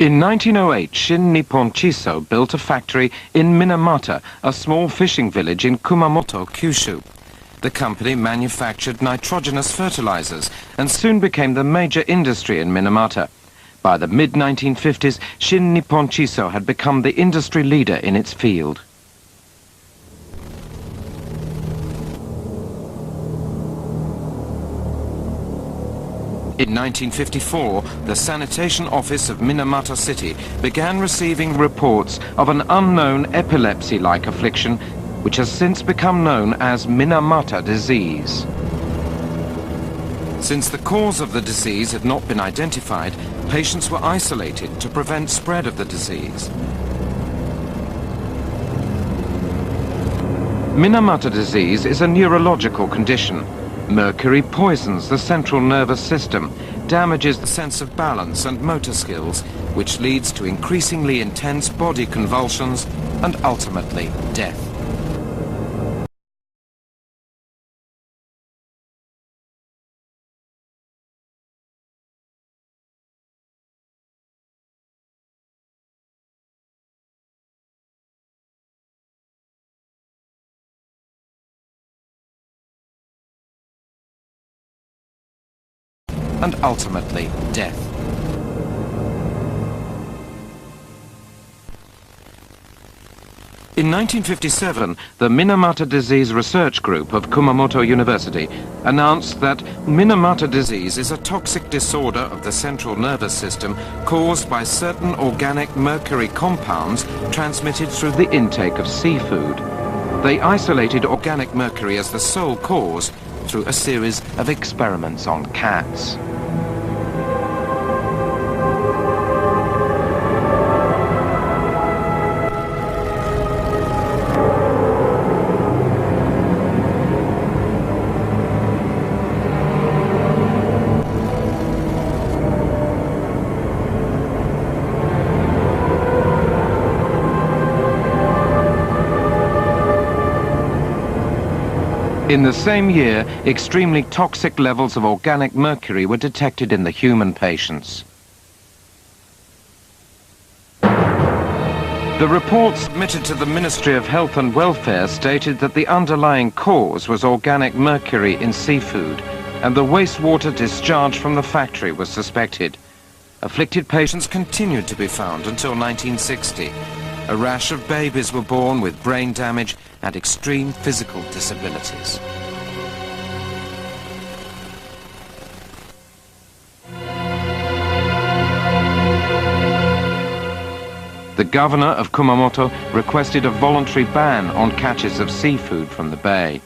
In 1908, Shin Nippon Chiso built a factory in Minamata, a small fishing village in Kumamoto, Kyushu. The company manufactured nitrogenous fertilizers and soon became the major industry in Minamata. By the mid-1950s, Shin Nippon Chiso had become the industry leader in its field. In 1954, the Sanitation Office of Minamata City began receiving reports of an unknown epilepsy-like affliction which has since become known as Minamata disease. Since the cause of the disease had not been identified, patients were isolated to prevent spread of the disease. Minamata disease is a neurological condition. Mercury poisons the central nervous system, damages the sense of balance and motor skills, which leads to increasingly intense body convulsions and ultimately death. And ultimately death. In 1957, the Minamata Disease Research Group of Kumamoto University announced that Minamata disease is a toxic disorder of the central nervous system caused by certain organic mercury compounds transmitted through the intake of seafood. They isolated organic mercury as the sole cause through a series of experiments on cats. In the same year, extremely toxic levels of organic mercury were detected in the human patients. The report submitted to the Ministry of Health and Welfare stated that the underlying cause was organic mercury in seafood, and the wastewater discharge from the factory was suspected. Afflicted patients continued to be found until 1960. A rash of babies were born with brain damage and extreme physical disabilities. The governor of Kumamoto requested a voluntary ban on catches of seafood from the bay.